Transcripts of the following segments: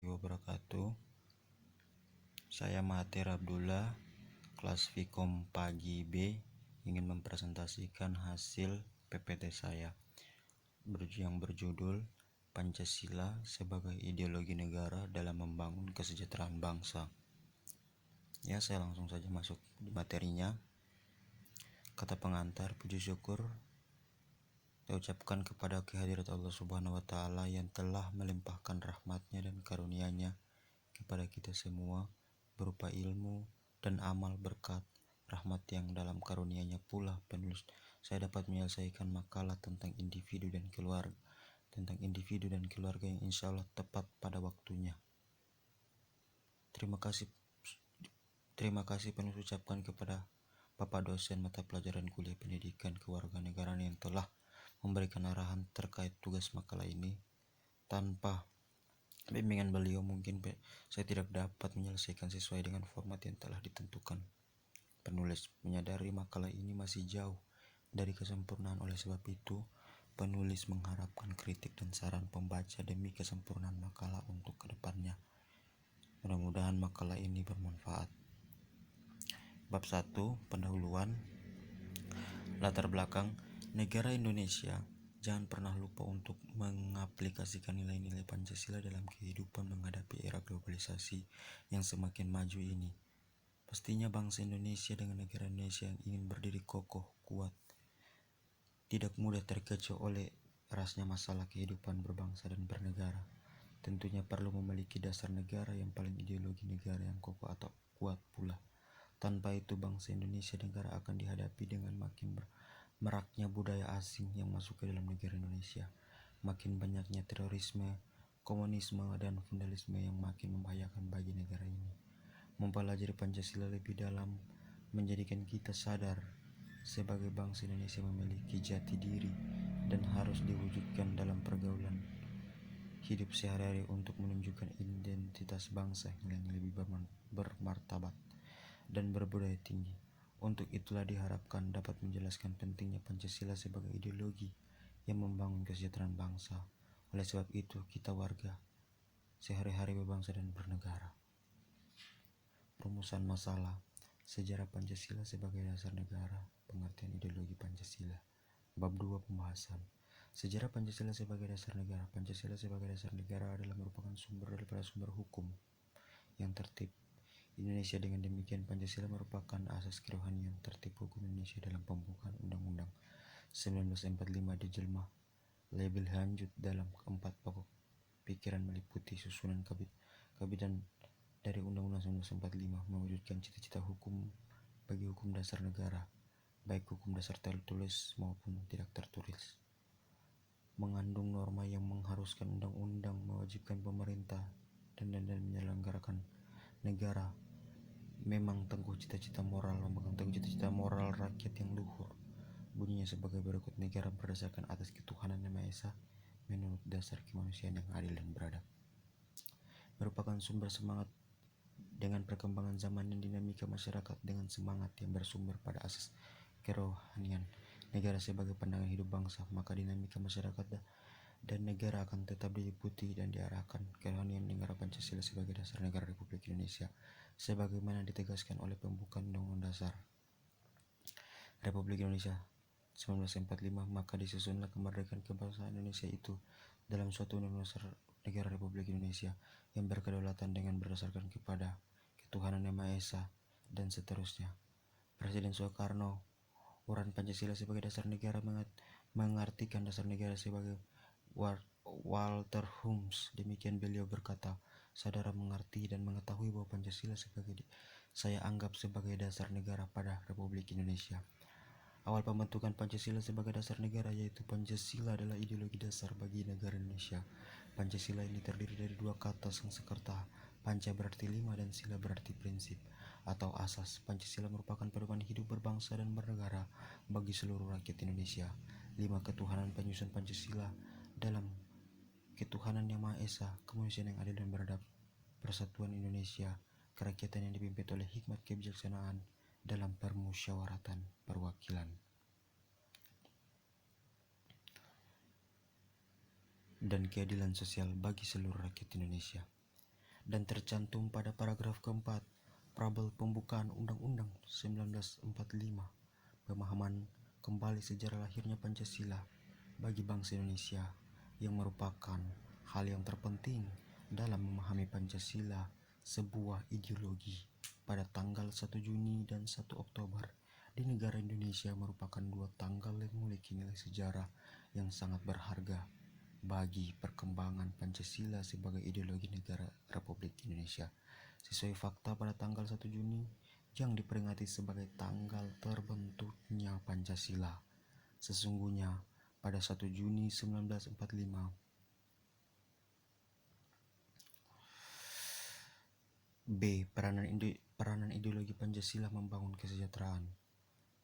wabarakatuh. Saya Mahathir Abdullah, kelas Vkom Pagi B, ingin mempresentasikan hasil PPT saya yang berjudul Pancasila sebagai ideologi negara dalam membangun kesejahteraan bangsa. Ya, saya langsung saja masuk di materinya. Kata pengantar, puji syukur saya ucapkan kepada kehadirat Allah Subhanahu wa Ta'ala yang telah melimpahkan rahmatnya dan karunia-Nya kepada kita semua berupa ilmu dan amal berkat rahmat yang dalam karunia-Nya pula penulis saya dapat menyelesaikan makalah tentang individu dan keluarga yang insya Allah tepat pada waktunya. Terima kasih penuh ucapkan kepada Bapak dosen mata pelajaran kuliah pendidikan kewarganegaraan yang telah memberikan arahan terkait tugas makalah ini. Tanpa bimbingan beliau mungkin saya tidak dapat menyelesaikan sesuai dengan format yang telah ditentukan. Penulis menyadari makalah ini masih jauh dari kesempurnaan, oleh sebab itu penulis mengharapkan kritik dan saran pembaca demi kesempurnaan makalah untuk kedepannya. Mudah-mudahan makalah ini bermanfaat. Bab 1, pendahuluan. Latar belakang negara Indonesia. Jangan pernah lupa untuk mengaplikasikan nilai-nilai Pancasila dalam kehidupan menghadapi era globalisasi yang semakin maju ini. Pastinya bangsa Indonesia dengan negara Indonesia yang ingin berdiri kokoh, kuat, tidak mudah terkecoh oleh erasnya masalah kehidupan berbangsa dan bernegara. Tentunya perlu memiliki dasar negara yang paling ideologi negara yang kokoh atau kuat pula. Tanpa itu bangsa Indonesia negara akan dihadapi dengan makin meraknya budaya asing yang masuk ke dalam negara Indonesia, makin banyaknya terorisme, komunisme, dan vandalisme yang makin membahayakan bagi negara ini. Mempelajari Pancasila lebih dalam menjadikan kita sadar sebagai bangsa Indonesia memiliki jati diri dan harus diwujudkan dalam pergaulan hidup sehari-hari untuk menunjukkan identitas bangsa yang lebih bermartabat dan berbudaya tinggi. Untuk itulah diharapkan dapat menjelaskan pentingnya Pancasila sebagai ideologi yang membangun kesejahteraan bangsa. Oleh sebab itu kita warga sehari-hari berbangsa dan bernegara. Rumusan masalah sejarah Pancasila sebagai dasar negara, pengertian ideologi Pancasila. Bab 2, pembahasan. Sejarah Pancasila sebagai dasar negara. Pancasila sebagai dasar negara adalah merupakan sumber daripada sumber hukum yang tertib Indonesia. Dengan demikian Pancasila merupakan asas kerohanian tertib hukum Indonesia dalam pembukaan Undang-Undang 1945 dijelma label lanjut dalam 4 pokok pikiran meliputi susunan kabinet dari Undang-Undang 1945, mewujudkan cita-cita hukum bagi hukum dasar negara, baik hukum dasar tertulis maupun tidak tertulis. Mengandung norma yang mengharuskan undang-undang mewajibkan pemerintah dan menyelenggarakan negara memang memegang teguh cita-cita moral rakyat yang luhur. Bunyinya sebagai berikut: negara berdasarkan atas ketuhanan yang Maha Esa menurut dasar kemanusiaan yang adil dan beradab. Merupakan sumber semangat dengan perkembangan zaman dan dinamika masyarakat dengan semangat yang bersumber pada asas kerohanian negara sebagai pandangan hidup bangsa, maka dinamika masyarakat dan negara akan tetap diliputi dan diarahkan kerohanian negara Pancasila sebagai dasar negara Republik Indonesia sebagaimana ditegaskan oleh pembukaan Undang-Undang Dasar Republik Indonesia 1945. Maka disusunlah kemerdekaan kebangsaan Indonesia itu dalam suatu Undang-Undang Dasar Negara Republik Indonesia yang berkedaulatan dengan berdasarkan kepada ketuhanan yang Maha Esa dan seterusnya. Presiden Soekarno uraian Pancasila sebagai dasar negara mengartikan dasar negara sebagai Walter Holmes. Demikian beliau berkata, saudara mengerti dan mengetahui bahwa Pancasila saya anggap sebagai dasar negara pada Republik Indonesia. Awal pembentukan Pancasila sebagai dasar negara yaitu Pancasila adalah ideologi dasar bagi negara Indonesia. Pancasila ini terdiri dari 2 kata Sanskerta. Panca berarti 5 dan sila berarti prinsip atau asas. Pancasila merupakan pedoman hidup berbangsa dan bernegara bagi seluruh rakyat Indonesia. 5 ketuhanan penyusun Pancasila dalam ketuhanan yang Maha Esa, kemanusiaan yang adil dan beradab, persatuan Indonesia, kerakyatan yang dipimpin oleh hikmat kebijaksanaan dalam permusyawaratan perwakilan, dan keadilan sosial bagi seluruh rakyat Indonesia. dan tercantum pada paragraf keempat Prabel Pembukaan Undang-Undang 1945. Pemahaman kembali sejarah lahirnya Pancasila bagi bangsa Indonesia yang merupakan hal yang terpenting dalam memahami Pancasila, sebuah ideologi. Pada tanggal 1 Juni dan 1 Oktober di negara Indonesia merupakan dua tanggal yang memiliki nilai sejarah yang sangat berharga bagi perkembangan Pancasila sebagai ideologi negara Republik Indonesia. Sesuai fakta, pada tanggal 1 Juni yang diperingati sebagai tanggal terbentuknya Pancasila, sesungguhnya pada 1 Juni 1945 B. Peranan ideologi Pancasila membangun kesejahteraan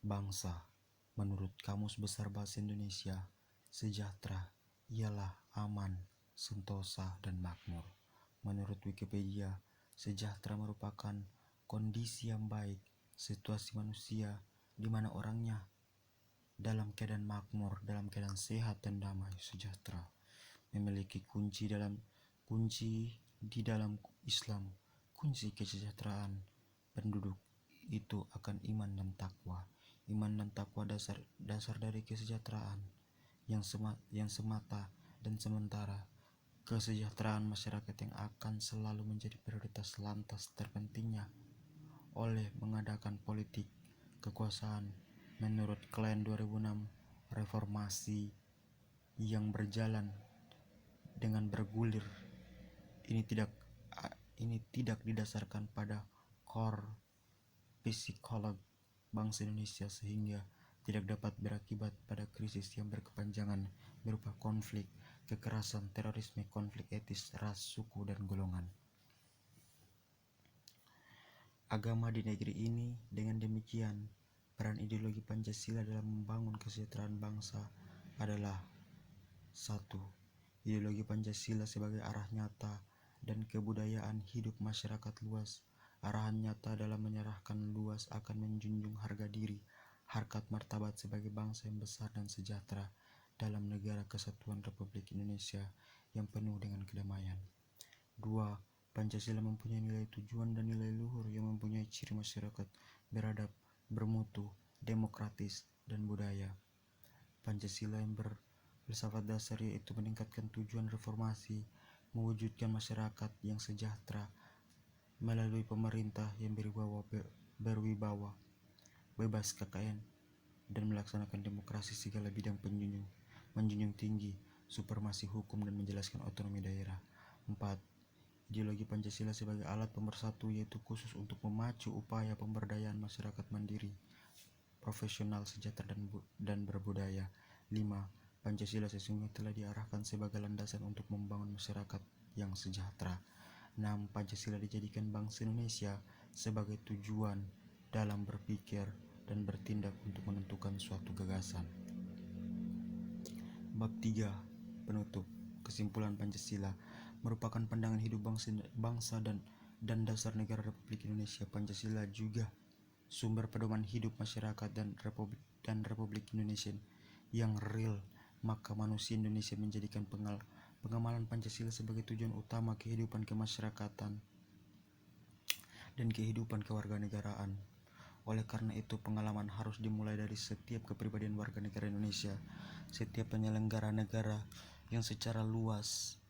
bangsa. Menurut Kamus Besar Bahasa Indonesia, sejahtera ialah aman, sentosa, dan makmur. Menurut Wikipedia, sejahtera merupakan kondisi yang baik, situasi manusia di mana orangnya dalam keadaan makmur, dalam keadaan sehat dan damai. Sejahtera memiliki kunci di dalam Islam. Kunci kesejahteraan penduduk itu akan iman dan takwa. Iman dan takwa dasar dari kesejahteraan yang semata dan sementara. Kesejahteraan masyarakat yang akan selalu menjadi prioritas lantas terpentingnya oleh mengadakan politik kekuasaan. Menurut Klein 2006, reformasi yang berjalan dengan bergulir ini tidak didasarkan pada core psikolog bangsa Indonesia, sehingga tidak dapat berakibat pada krisis yang berkepanjangan berupa konflik, kekerasan, terorisme, konflik etis, ras, suku, dan golongan agama di negeri ini. Dengan demikian, peran ideologi Pancasila dalam membangun kesejahteraan bangsa adalah 1. Ideologi Pancasila sebagai arah nyata dan kebudayaan hidup masyarakat luas. Arahan nyata dalam menyerahkan luas akan menjunjung harga diri, harkat martabat sebagai bangsa yang besar dan sejahtera dalam negara kesatuan Republik Indonesia yang penuh dengan kedamaian. 2. Pancasila mempunyai nilai tujuan dan nilai luhur yang mempunyai ciri masyarakat beradab, bermutu, demokratis, dan budaya. Pancasila yang berfilsafat dasar yaitu meningkatkan tujuan reformasi, mewujudkan masyarakat yang sejahtera melalui pemerintah yang berwibawa, bebas KKN, dan melaksanakan demokrasi segala bidang, menjunjung tinggi supremasi hukum dan menjelaskan otonomi daerah. 4. Ideologi Pancasila sebagai alat pemersatu yaitu khusus untuk memacu upaya pemberdayaan masyarakat mandiri, profesional, sejahtera, dan berbudaya. 5. Pancasila sesungguhnya telah diarahkan sebagai landasan untuk membangun masyarakat yang sejahtera. 6. Pancasila dijadikan bangsa Indonesia sebagai tujuan dalam berpikir dan bertindak untuk menentukan suatu gagasan. Bab 3. Penutup. Kesimpulan, Pancasila merupakan pandangan hidup bangsa dan dasar negara Republik Indonesia. Pancasila juga sumber pedoman hidup masyarakat dan Republik Indonesia yang real. Maka manusia Indonesia menjadikan pengamalan Pancasila sebagai tujuan utama kehidupan kemasyarakatan dan kehidupan kewarganegaraan. Oleh karena itu, pengalaman harus dimulai dari setiap kepribadian warga negara Indonesia. Setiap penyelenggara negara yang secara luas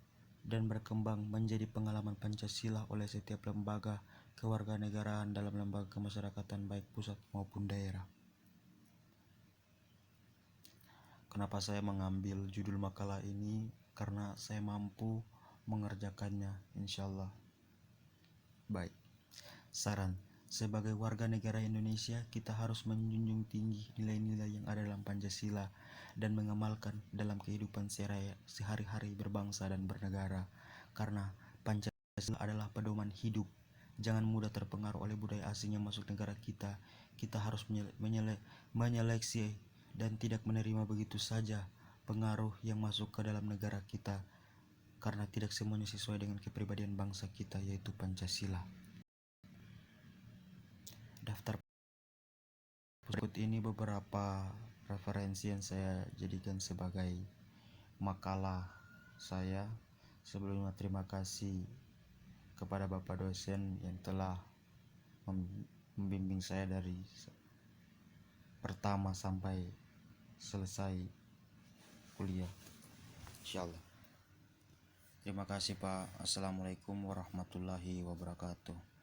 dan berkembang menjadi pengalaman Pancasila oleh setiap lembaga kewarganegaraan dalam lembaga kemasyarakatan baik pusat maupun daerah. Kenapa saya mengambil judul makalah ini? Karena saya mampu mengerjakannya, insyaallah. Baik. Saran: sebagai warga negara Indonesia, kita harus menjunjung tinggi nilai-nilai yang ada dalam Pancasila dan mengamalkan dalam kehidupan sehari-hari berbangsa dan bernegara. Karena Pancasila adalah pedoman hidup. Jangan mudah terpengaruh oleh budaya asing yang masuk negara kita. Kita harus menyeleksi dan tidak menerima begitu saja pengaruh yang masuk ke dalam negara kita, karena tidak semuanya sesuai dengan kepribadian bangsa kita, yaitu Pancasila. Daftar berikut ini beberapa referensi yang saya jadikan sebagai makalah saya. Sebelumnya terima kasih kepada Bapak dosen yang telah membimbing saya dari pertama sampai selesai kuliah, insyaallah. Terima kasih Pak. Assalamualaikum warahmatullahi wabarakatuh.